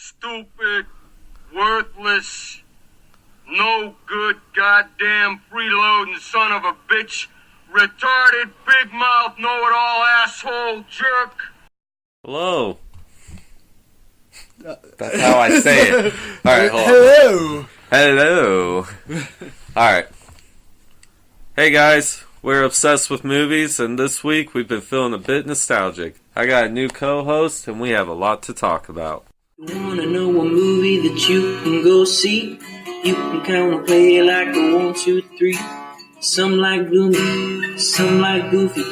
stupid, worthless, no good, goddamn freeloading son of a bitch, retarded, big mouth, know-it-all asshole jerk. Hello. That's how I say it. Alright, hold on. Hello. Alright. Hey guys, we're obsessed with movies, and this week we've been feeling a bit nostalgic. I got a new co-host, and we have a lot to talk about. You wanna know a movie that you can go see? You can count and play like a 1, 2, 3. Some like gloomy, some like goofy.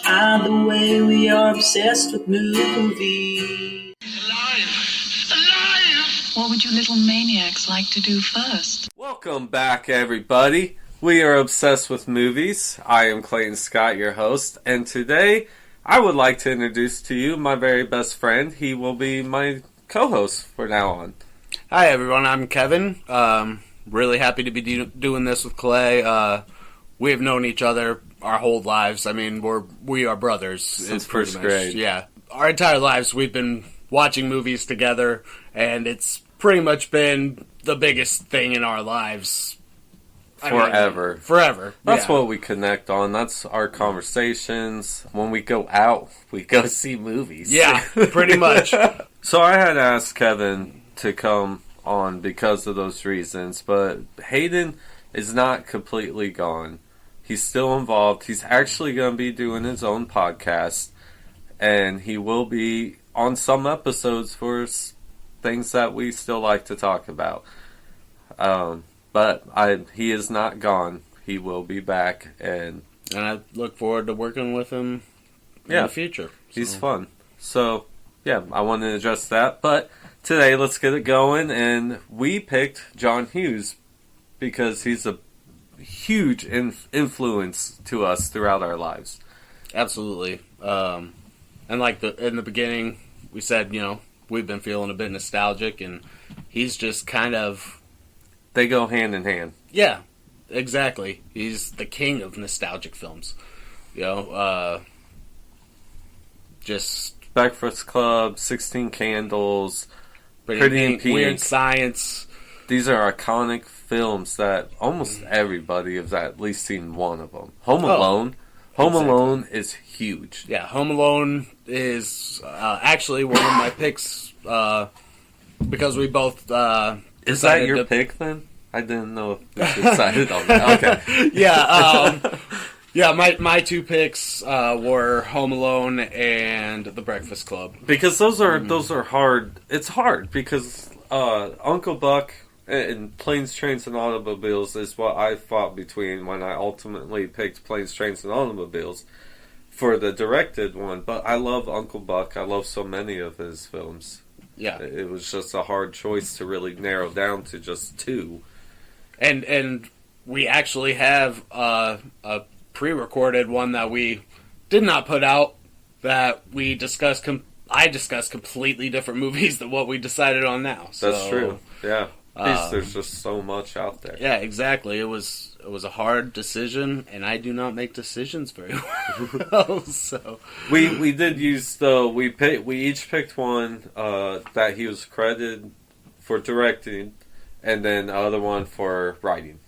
Either way, we are obsessed with movies. Alive! What would you little maniacs like to do first? Welcome back, everybody. We are obsessed with movies. I am Clayton Scott, your host, and today I would like to introduce to you my very best friend. He will be my co-host from now on. Hi everyone, I'm Kevin. Really happy to be doing this with Clay. We have known each other our whole lives. I mean, we are brothers. Since first grade. Yeah. Our entire lives we've been watching movies together, and it's pretty much been the biggest thing in our lives. Forever. Forever. That's what we connect on. That's our conversations. When we go out, we go see movies. Yeah, pretty much. So I had asked Kevin to come on because of those reasons, but Hayden is not completely gone. He's still involved. He's actually going to be doing his own podcast, and he will be on some episodes for things that we still like to talk about. But he is not gone. He will be back, and I look forward to working with him in the future. He's fun. So, yeah, I wanted to address that. But today, let's get it going. And we picked John Hughes because he's a huge influence to us throughout our lives. Absolutely. And like in the beginning, we said, we've been feeling a bit nostalgic, and he's just kind of... They go hand in hand. Yeah, exactly. He's the king of nostalgic films. Just... Breakfast Club, 16 Candles, Pretty in Pink, Weird Science. These are iconic films that almost everybody has at least seen one of them. Home Alone. Home Alone is huge. Yeah, Home Alone is actually one of my picks because we both... Is that your pick then? I didn't know if you decided on that. Okay. Yeah, my two picks were Home Alone and The Breakfast Club. Because those are hard. It's hard because Uncle Buck and Planes, Trains, and Automobiles is what I fought between when I ultimately picked Planes, Trains, and Automobiles for the directed one. But I love Uncle Buck. I love so many of his films. Yeah. It was just a hard choice to really narrow down to just two. And we actually have a pre-recorded one that we did not put out that we discussed. I discussed completely different movies than what we decided on now. That's true. Yeah. There's just so much out there. Yeah, exactly. It was a hard decision, and I do not make decisions very well. So we did use we each picked one that he was credited for directing, and then the other one for writing.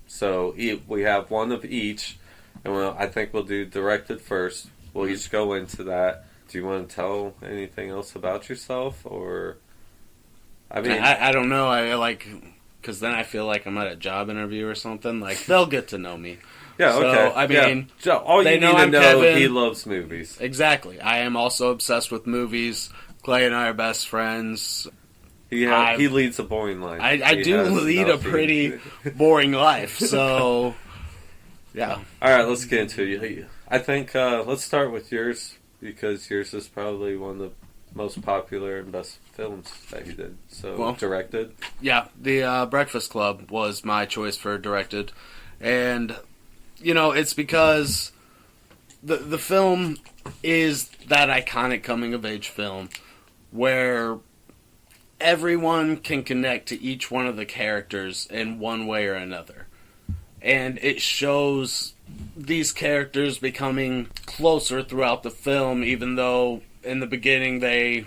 So we have one of each, and I think we'll do directed first. We'll each go into that. Do you want to tell anything else about yourself, or? I mean, I don't know. Because then I feel like I'm at a job interview or something. Like, they'll get to know me. Yeah, okay. So, I mean, all you need to know, Kevin. He loves movies. Exactly. I am also obsessed with movies. Clay and I are best friends. He leads a boring life. I do lead a pretty boring life, so, yeah. All right, let's get into it. I think, let's start with yours, because yours is probably one of the most popular and best films that he did. So, directed? Yeah, The Breakfast Club was my choice for directed. And, it's because the film is that iconic coming-of-age film where everyone can connect to each one of the characters in one way or another. And it shows these characters becoming closer throughout the film, even though in the beginning they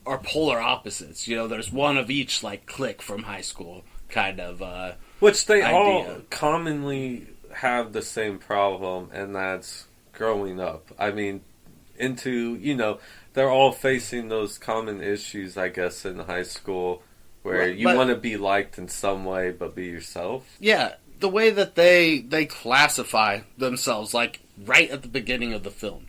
are polar opposites. You know, there's one of each, like, clique from high school, kind of, which they idea. all commonly have the same problem, and that's growing up. I mean, they're all facing those common issues, I guess, in high school, where you want to be liked in some way, but be yourself. Yeah, the way that they classify themselves, like, right at the beginning of the film.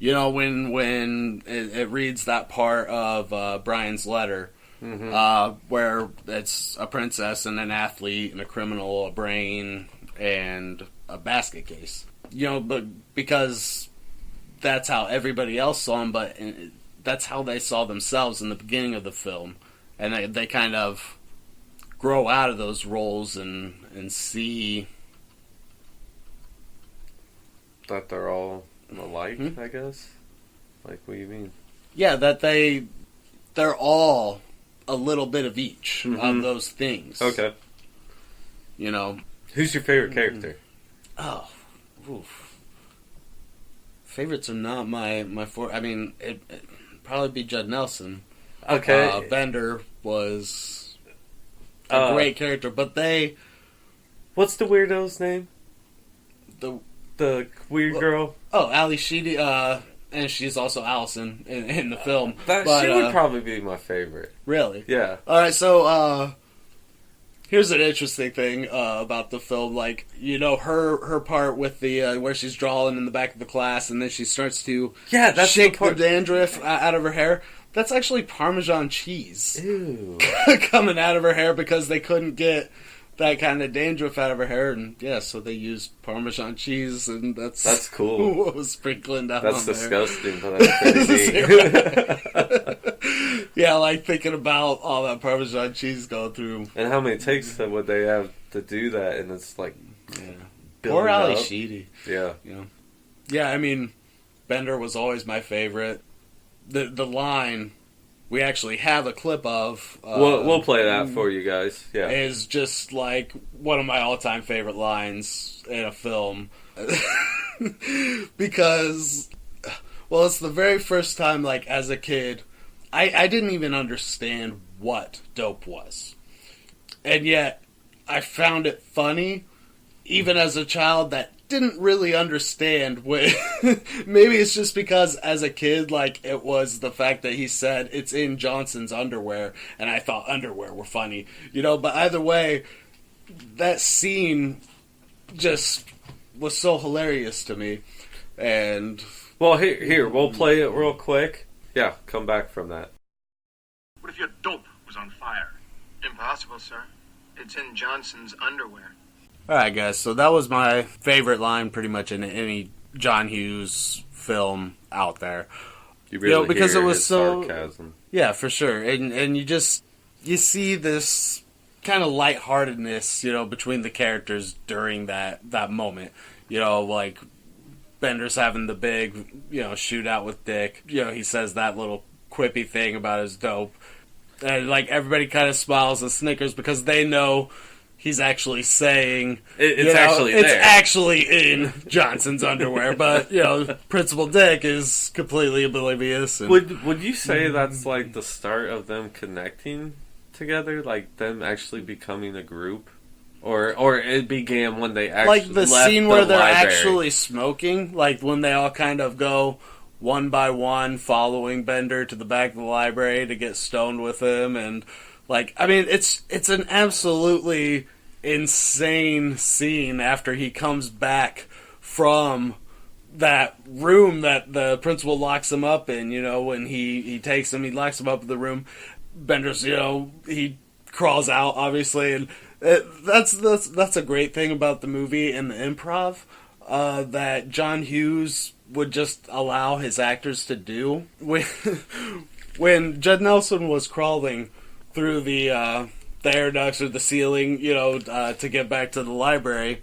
You know, when it reads that part of Brian's letter, where it's a princess and an athlete and a criminal, a brain, and a basket case. You know, but because that's how everybody else saw him, but that's how they saw themselves in the beginning of the film. And they kind of grow out of those roles and see that they're all alike, I guess. Like, what do you mean? Yeah, that they're all a little bit of each of those things. Okay. You know. Who's your favorite character? Oh, oof. Favorites are not my I mean, it'd probably be Judd Nelson. Okay. Bender was a great character, but what's the weirdo's name? The weird girl? Oh, Ali Sheedy, and she's also Allison in the film. She would probably be my favorite. Really? Yeah. Alright, so, here's an interesting thing about the film. Like, you know, her part with the where she's drawing in the back of the class, and then she starts to shake the dandruff out of her hair. That's actually Parmesan cheese. Ew. Coming out of her hair because they couldn't get that kind of dandruff out of her hair, and so they used Parmesan cheese, and that's cool. What was sprinkling down that's on disgusting, but that's pretty neat. Yeah, like thinking about all that Parmesan cheese going through. And how many takes would they have to do that? And it's like, poor Ali Sheedy. Yeah, yeah. I mean, Bender was always my favorite. The line we actually have a clip of. We'll play that for you guys. Yeah, is just like one of my all-time favorite lines in a film because, well, it's the very first time, like, as a kid, I didn't even understand what dope was, and yet I found it funny, even as a child that didn't really understand what. Maybe it's just because as a kid, like, it was the fact that he said it's in Johnson's underwear, and I thought underwear were funny, you know. But either way, that scene just was so hilarious to me. And well, here we'll play it real quick. Yeah, come back from that. What if your dope was on fire? Impossible, sir. It's in Johnson's underwear. Alright, guys, so that was my favorite line pretty much in any John Hughes film out there. You really because hear it was his so sarcasm. Yeah, for sure. And you see this kind of lightheartedness, you know, between the characters during that moment. You know, like Bender's having the big, you know, shootout with Dick. You know, he says that little quippy thing about his dope. And, like, everybody kind of smiles and snickers because they know he's actually saying it's actually in Johnson's underwear, but, you know, Principal Dick is completely oblivious. And Would you say that's like the start of them connecting together, like them actually becoming a group, or it began when they actually like the left scene where they're library? actually smoking, like when they all kind of go one by one, following Bender to the back of the library to get stoned with him, and. Like, I mean, it's an absolutely insane scene after he comes back from that room that the principal locks him up in, you know, when he takes him, he locks him up in the room. Bender's, you know, he crawls out, obviously, and that's a great thing about the movie and the improv, that John Hughes would just allow his actors to do. When Judd Nelson was crawling through the air ducts or the ceiling, you know, to get back to the library,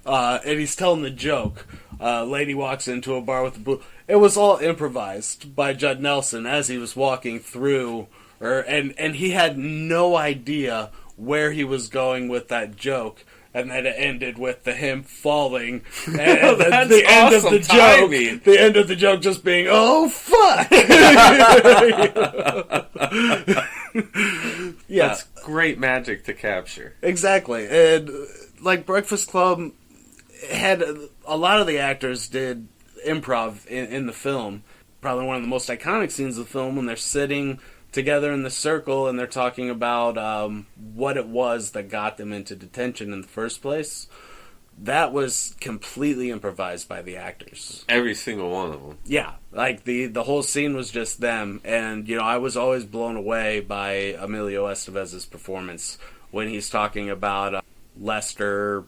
and he's telling the joke. Lady walks into a bar with a boo. It was all improvised by Judd Nelson as he was walking through, and he had no idea where he was going with that joke. and then it ended with him falling, and That's the end of awesome the timing. joke, the end of the joke just being, "Oh fuck!" Yeah, That's great magic to capture. exactly. And like Breakfast Club had a lot of the actors did improv in the film. Probably one of the most iconic scenes of the film when they're sitting together in the circle and they're talking about what it was that got them into detention in the first place. That was completely improvised by the actors. Every single one of them. Yeah, like the whole scene was just them, and I was always blown away by Emilio Estevez's performance when he's talking about Lester.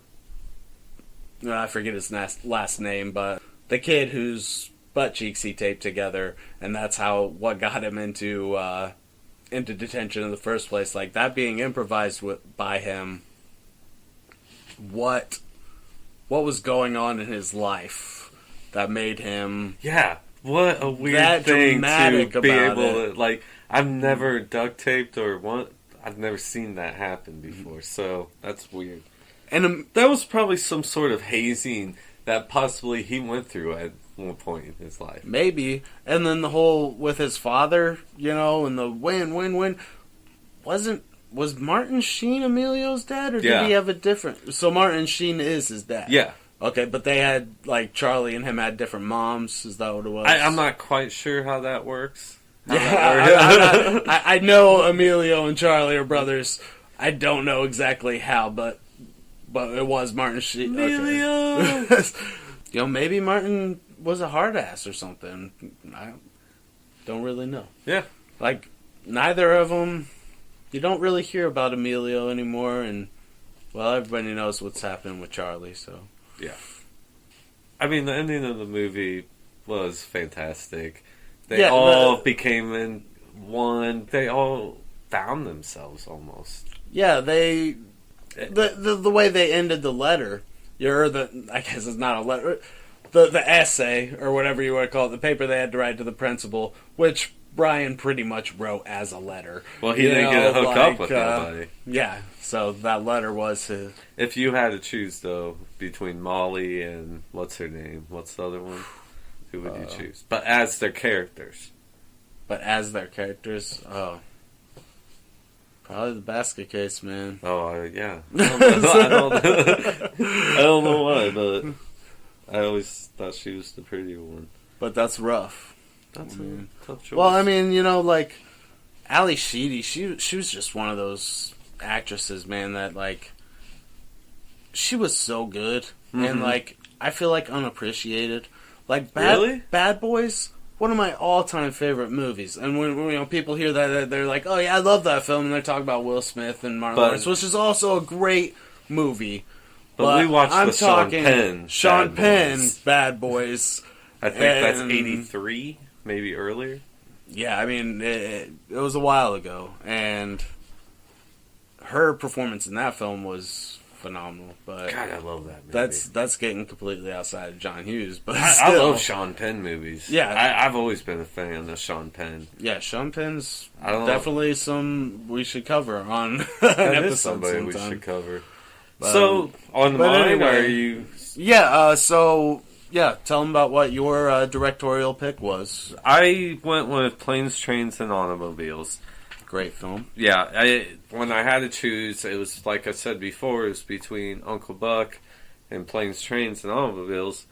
I forget his last name, but the kid whose butt cheeks he taped together, and that's what got him into detention in the first place. Like that being improvised by him. What was going on in his life that made him... Yeah, what a weird that thing dramatic to be about able to... Like, I've never duct taped I've never seen that happen before, so that's weird. And that was probably some sort of hazing that possibly he went through at one point in his life. maybe. And then the whole with his father, and the win. Was Martin Sheen Emilio's dad, or Yeah. did he have a different... So Martin Sheen is his dad. Yeah. Okay, but they had, like, Charlie and him had different moms. Is that what it was? I'm not quite sure how that works. Yeah, I know Emilio and Charlie are brothers. I don't know exactly how, but it was Martin Sheen. Emilio! Okay. Maybe Martin was a hard ass or something. I don't really know. Yeah. Like, neither of them... You don't really hear about Emilio anymore, and, well, everybody knows what's happening with Charlie, so... Yeah. I mean, the ending of the movie was fantastic. They all became in one. They all found themselves, almost. Yeah, they... The way they ended the letter, I guess it's not a letter, the essay, or whatever you want to call it, the paper they had to write to the principal, which Brian pretty much wrote as a letter. Well, he didn't get to hook up with nobody. Yeah, so that letter was his... If you had to choose, though, between Molly and what's her name? What's the other one? Who would you choose? But as their characters. Oh. Probably the basket case, man. Oh, yeah. I don't know why, but I always thought she was the prettier one. But that's rough. That's a tough choice. Well, I mean, like, Ali Sheedy, she was just one of those actresses, man, that, like, she was so good. And, like, I feel like unappreciated. Like, Bad Boys, one of my all-time favorite movies. And when people hear that, they're like, oh, yeah, I love that film. And they're talking about Will Smith and Martin Lawrence, which is also a great movie. But we watched the Sean Penn Bad Boys. I think that's 83, maybe earlier. Yeah, I mean, it was a while ago. And her performance in that film was phenomenal. But God, I love that movie. That's getting completely outside of John Hughes. But I love Sean Penn movies. Yeah. I've always been a fan of Sean Penn. Yeah, Sean Penn's I don't definitely some we should cover on an episode somebody sometime. we should cover. So, on mine, anyway, are you... Yeah, tell them about what your directorial pick was. I went with Planes, Trains, and Automobiles. Great film. Yeah, when I had to choose, it was, like I said before, it was between Uncle Buck and Planes, Trains, and Automobiles.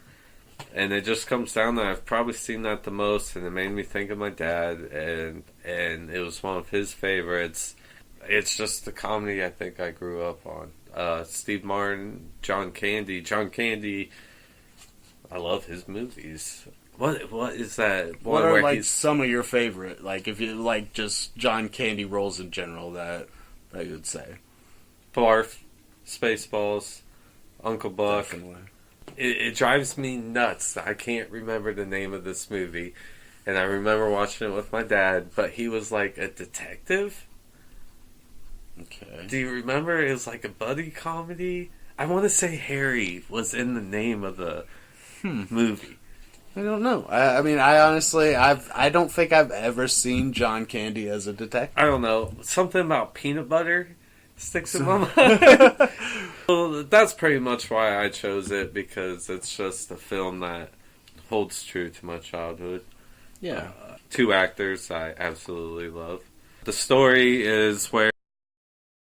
And it just comes down that I've probably seen that the most, and it made me think of my dad, and it was one of his favorites. It's just the comedy I think I grew up on. Steve Martin, John Candy. John Candy, I love his movies. What is that? What are like some of your favorite? Like if you like just John Candy roles in general that you would say. Barf, Spaceballs, Uncle Buck. Definitely. It drives me nuts that I can't remember the name of this movie, and I remember watching it with my dad. But he was like a detective. Okay. Do you remember? It was like a buddy comedy. I want to say Harry was in the name of the movie. I don't know. I mean, I honestly, I don't think I've ever seen John Candy as a detective. I don't know. Something about peanut butter sticks in my mind. Well, that's pretty much why I chose it, because it's just a film that holds true to my childhood. Yeah. Two actors I absolutely love. The story is where